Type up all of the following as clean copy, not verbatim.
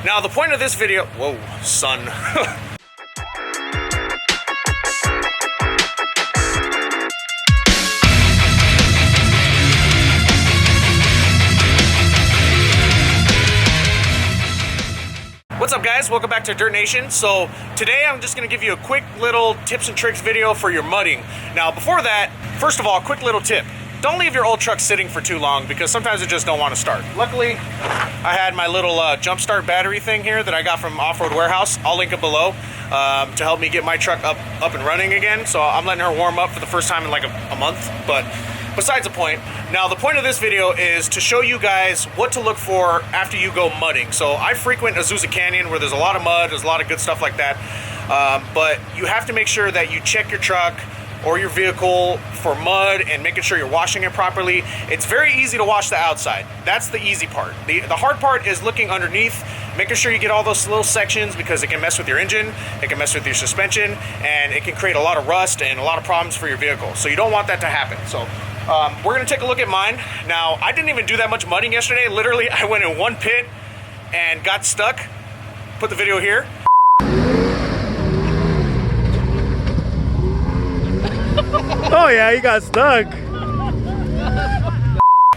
Now the point of this video, whoa, son. What's up guys, welcome back to Dirt Nation. So today I'm just going to give you a quick little tips and tricks video for your mudding. Now before that, first of all, quick little tip. Don't leave your old truck sitting for too long because sometimes it just don't want to start. Luckily, I had my little jump start battery thing here that I got from Offroad Warehouse. I'll link it below to help me get my truck up and running again. So I'm letting her warm up for the first time in like a month, but besides the point. Now the point of this video is to show you guys what to look for after you go mudding. So I frequent Azusa Canyon where there's a lot of mud, there's a lot of good stuff like that. But you have to make sure that you check your truck or your vehicle for mud and making sure you're washing it properly. It's very easy to wash the outside. That's the easy part. The hard part is looking underneath, making sure you get all those little sections because it can mess with your engine, it can mess with your suspension, and it can create a lot of rust and a lot of problems for your vehicle. So you don't want that to happen. So we're gonna take a look at mine. Now, I didn't even do that much mudding yesterday. Literally, I went in one pit and got stuck. Put the video here. Oh yeah, you got stuck. And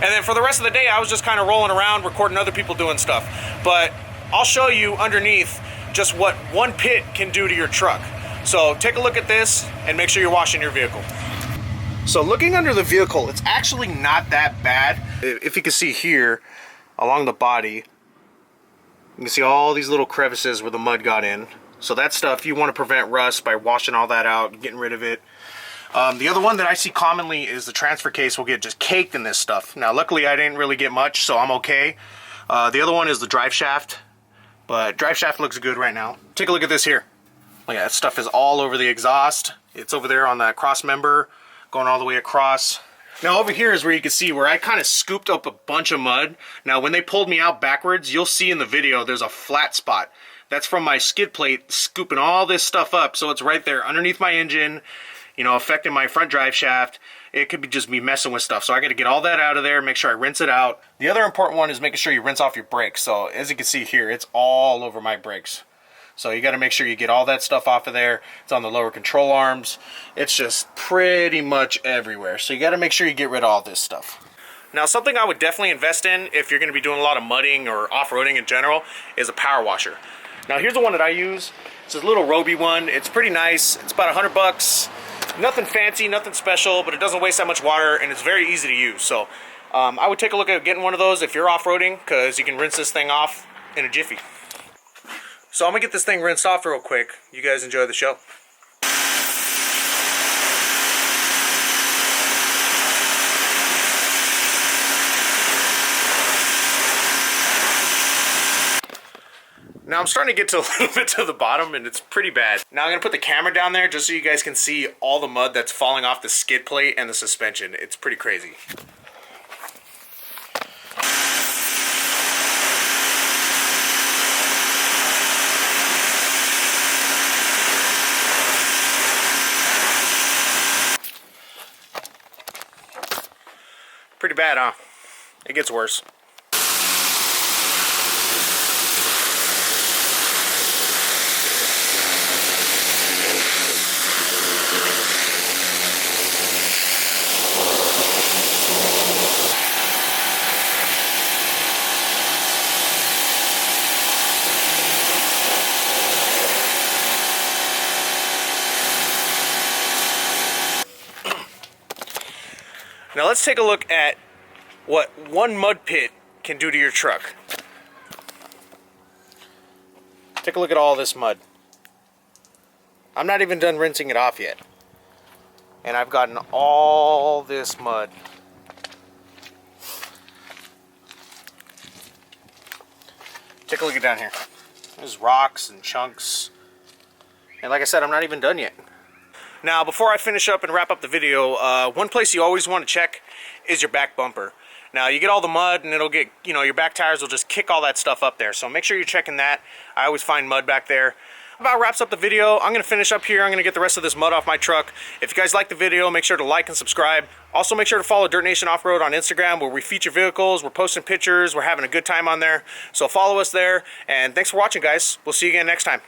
then for the rest of the day, I was just kind of rolling around, recording other people doing stuff. But I'll show you underneath just what one pit can do to your truck. So take a look at this and make sure you're washing your vehicle. So looking under the vehicle, it's actually not that bad. If you can see here, along the body, you can see all these little crevices where the mud got in. So that stuff, you want to prevent rust by washing all that out, getting rid of it. The other one that I see commonly is the transfer case will get just caked in this stuff. Now luckily I didn't really get much, so I'm okay. The other one is the drive shaft, but drive shaft looks good right now. Take a look at this here. Look at that stuff is all over the exhaust. It's over there on that cross member, going all the way across. Now over here is where you can see where I kind of scooped up a bunch of mud. Now when they pulled me out backwards, you'll see in the video there's a flat spot. That's from my skid plate scooping all this stuff up, so it's right there underneath my engine, you know, affecting my front drive shaft. It could be just me messing with stuff. So I got to get all that out of there, make sure I rinse it out. The other important one is making sure you rinse off your brakes. So as you can see here, it's all over my brakes. So you got to make sure you get all that stuff off of there. It's on the lower control arms. It's just pretty much everywhere. So you got to make sure you get rid of all this stuff. Now something I would definitely invest in if you're going to be doing a lot of mudding or off-roading in general is a power washer. Now here's the one that I use. It's this little Roby one. It's pretty nice. It's about 100 bucks. Nothing fancy, nothing special, but it doesn't waste that much water and it's very easy to use. So I would take a look at getting one of those if you're off-roading because you can rinse this thing off in a jiffy. So I'm gonna get this thing rinsed off real quick. You guys enjoy the show. Now I'm starting to get to a little bit to the bottom and it's pretty bad. Now I'm gonna put the camera down there just so you guys can see all the mud that's falling off the skid plate and the suspension. It's pretty crazy. Pretty bad, huh? It gets worse. Now let's take a look at what one mud pit can do to your truck. Take a look at all this mud. I'm not even done rinsing it off yet. And I've gotten all this mud. Take a look at down here. There's rocks and chunks. And like I said, I'm not even done yet. Now, before I finish up and wrap up the video, one place you always want to check is your back bumper. Now, you get all the mud and it'll get, you know, your back tires will just kick all that stuff up there. So make sure you're checking that. I always find mud back there. About wraps up the video. I'm gonna finish up here. I'm gonna get the rest of this mud off my truck. If you guys like the video, make sure to like and subscribe. Also make sure to follow Dirtnation Offroad on Instagram, where we feature vehicles, we're posting pictures, we're having a good time on there. So follow us there, and thanks for watching, guys. We'll see you again next time.